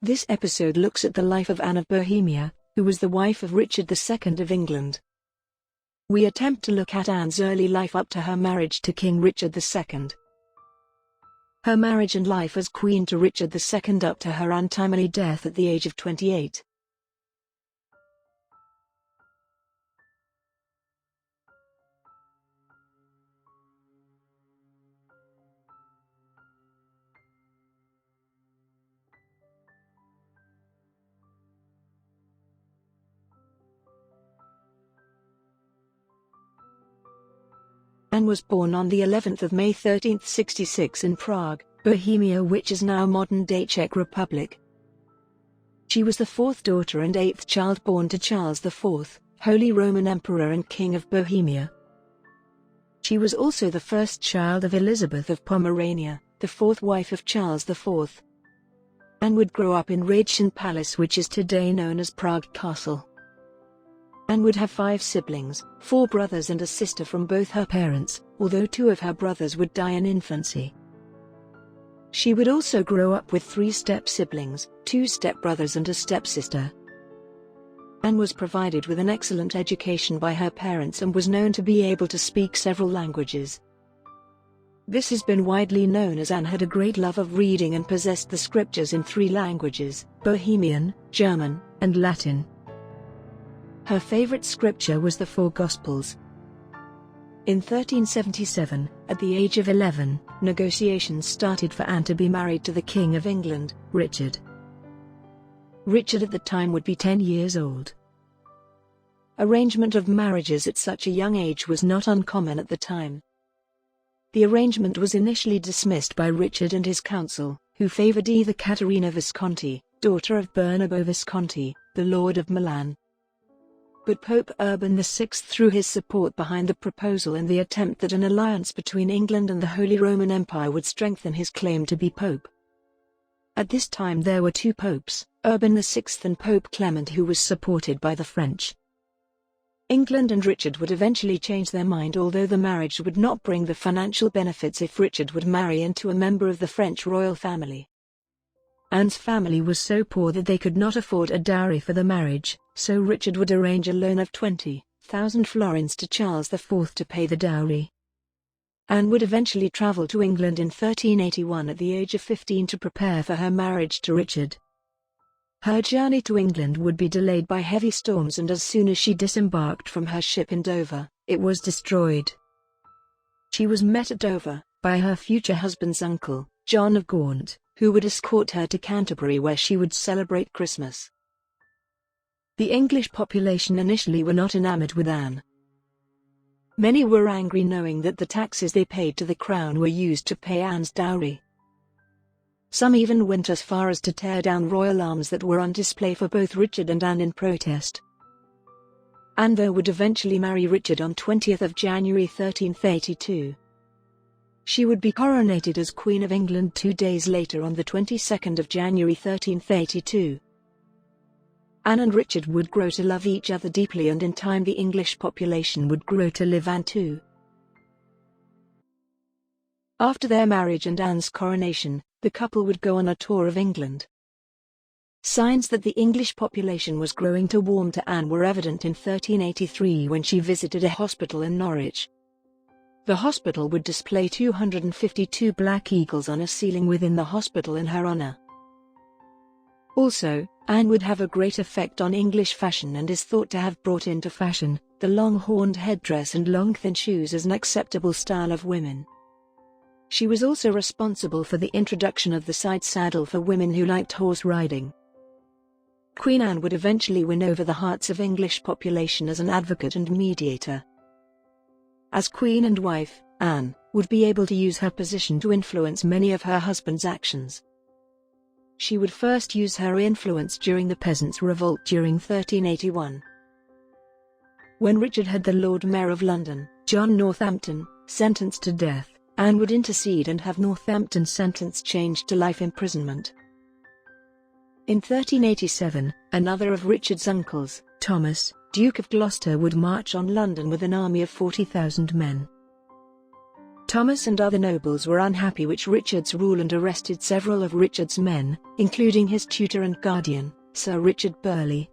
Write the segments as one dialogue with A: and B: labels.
A: This episode looks at the life of Anne of Bohemia, who was the wife of Richard II of England. We attempt to look at Anne's early life up to her marriage to King Richard II. Her marriage and life as Queen to Richard II up to her untimely death at the age of 28. Anne was born on the 11th of May 1366 in Prague, Bohemia, which is now modern-day Czech Republic. She was the fourth daughter and eighth child born to Charles IV, Holy Roman Emperor and King of Bohemia. She was also the first child of Elizabeth of Pomerania, the fourth wife of Charles IV. Anne would grow up in Hradschin Palace, which is today known as Prague Castle. Anne would have 5 siblings, 4 brothers and a sister from both her parents, although 2 of her brothers would die in infancy. She would also grow up with 3 step-siblings, 2 step-brothers and a step-sister. Anne was provided with an excellent education by her parents and was known to be able to speak several languages. This has been widely known as Anne had a great love of reading and possessed the scriptures in 3 languages, Bohemian, German, and Latin. Her favorite scripture was the 4 Gospels. In 1377, at the age of 11, negotiations started for Anne to be married to the King of England, Richard. Richard at the time would be 10 years old. Arrangement of marriages at such a young age was not uncommon at the time. The arrangement was initially dismissed by Richard and his council, who favored either Caterina Visconti, daughter of Bernabo Visconti, the Lord of Milan. But Pope Urban VI threw his support behind the proposal in the attempt that an alliance between England and the Holy Roman Empire would strengthen his claim to be pope. At this time there were 2 popes, Urban VI and Pope Clement, who was supported by the French. England and Richard would eventually change their mind, although the marriage would not bring the financial benefits if Richard would marry into a member of the French royal family. Anne's family was so poor that they could not afford a dowry for the marriage, so Richard would arrange a loan of 20,000 florins to Charles IV to pay the dowry. Anne would eventually travel to England in 1381 at the age of 15 to prepare for her marriage to Richard. Her journey to England would be delayed by heavy storms, and as soon as she disembarked from her ship in Dover, it was destroyed. She was met at Dover by her future husband's uncle, John of Gaunt, who would escort her to Canterbury, where she would celebrate Christmas. The English population initially were not enamored with Anne. Many were angry knowing that the taxes they paid to the crown were used to pay Anne's dowry. Some even went as far as to tear down royal arms that were on display for both Richard and Anne in protest. Anne though would eventually marry Richard on 20th of January 1382. She would be coronated as Queen of England 2 days later on the 22nd of January 1382. Anne and Richard would grow to love each other deeply, and in time the English population would grow to live Anne too. After their marriage and Anne's coronation, the couple would go on a tour of England. Signs that the English population was growing to warm to Anne were evident in 1383 when she visited a hospital in Norwich. The hospital would display 252 black eagles on a ceiling within the hospital in her honor. Also, Anne would have a great effect on English fashion and is thought to have brought into fashion the long-horned headdress and long thin shoes as an acceptable style of women. She was also responsible for the introduction of the side saddle for women who liked horse riding. Queen Anne would eventually win over the hearts of English population as an advocate and mediator. As queen and wife, Anne would be able to use her position to influence many of her husband's actions. She would first use her influence during the Peasants' Revolt during 1381. When Richard had the Lord Mayor of London, John Northampton, sentenced to death, Anne would intercede and have Northampton's sentence changed to life imprisonment. In 1387, another of Richard's uncles, Thomas, Duke of Gloucester, would march on London with an army of 40,000 men. Thomas and other nobles were unhappy with Richard's rule and arrested several of Richard's men, including his tutor and guardian, Sir Richard Burleigh.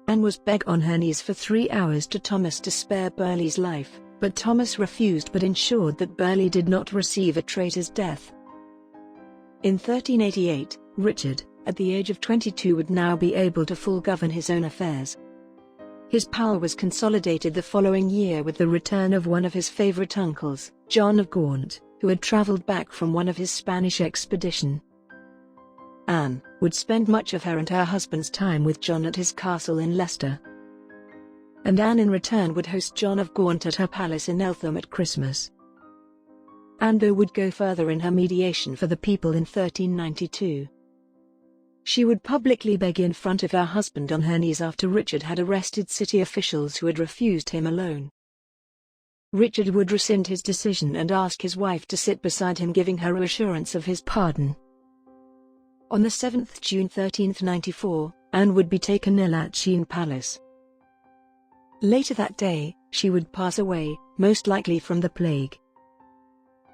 A: Anne was begged on her knees for 3 hours to Thomas to spare Burleigh's life, but Thomas refused but ensured that Burleigh did not receive a traitor's death. In 1388, Richard, at the age of 22, would now be able to fully govern his own affairs. His power was consolidated the following year with the return of one of his favourite uncles, John of Gaunt, who had travelled back from one of his Spanish expedition. Anne would spend much of her and her husband's time with John at his castle in Leicester. And Anne in return would host John of Gaunt at her palace in Eltham at Christmas. Anne though would go further in her mediation for the people in 1392. She would publicly beg in front of her husband on her knees after Richard had arrested city officials who had refused him a loan. Richard would rescind his decision and ask his wife to sit beside him, giving her assurance of his pardon. On the 7th June 1394, Anne would be taken ill at Hradschin Palace. Later that day, she would pass away, most likely from the plague.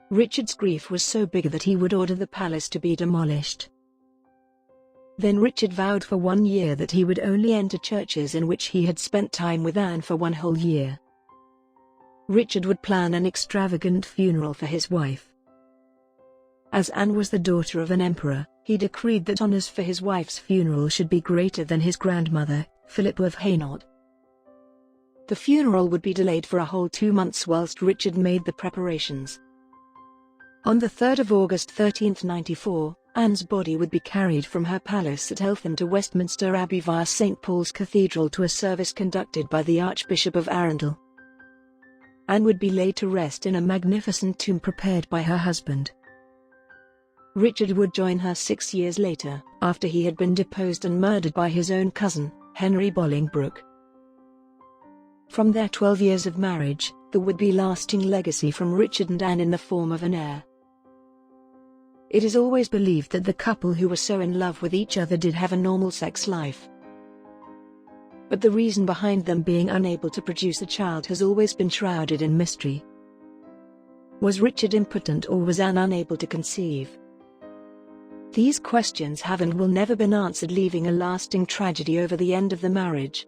A: Richard's grief was so big that he would order the palace to be demolished. Then Richard vowed for 1 year that he would only enter churches in which he had spent time with Anne for 1 whole year. Richard would plan an extravagant funeral for his wife. As Anne was the daughter of an emperor, he decreed that honours for his wife's funeral should be greater than his grandmother, Philippa of Hainault. The funeral would be delayed for a whole 2 months whilst Richard made the preparations. On the 3rd of August 1394, Anne's body would be carried from her palace at Eltham to Westminster Abbey via St. Paul's Cathedral to a service conducted by the Archbishop of Arundel. Anne would be laid to rest in a magnificent tomb prepared by her husband. Richard would join her 6 years later, after he had been deposed and murdered by his own cousin, Henry Bolingbroke. From their 12 years of marriage, there would be lasting legacy from Richard and Anne in the form of an heir. It is always believed that the couple who were so in love with each other did have a normal sex life. But the reason behind them being unable to produce a child has always been shrouded in mystery. Was Richard impotent or was Anne unable to conceive? These questions have and will never been answered, leaving a lasting tragedy over the end of the marriage.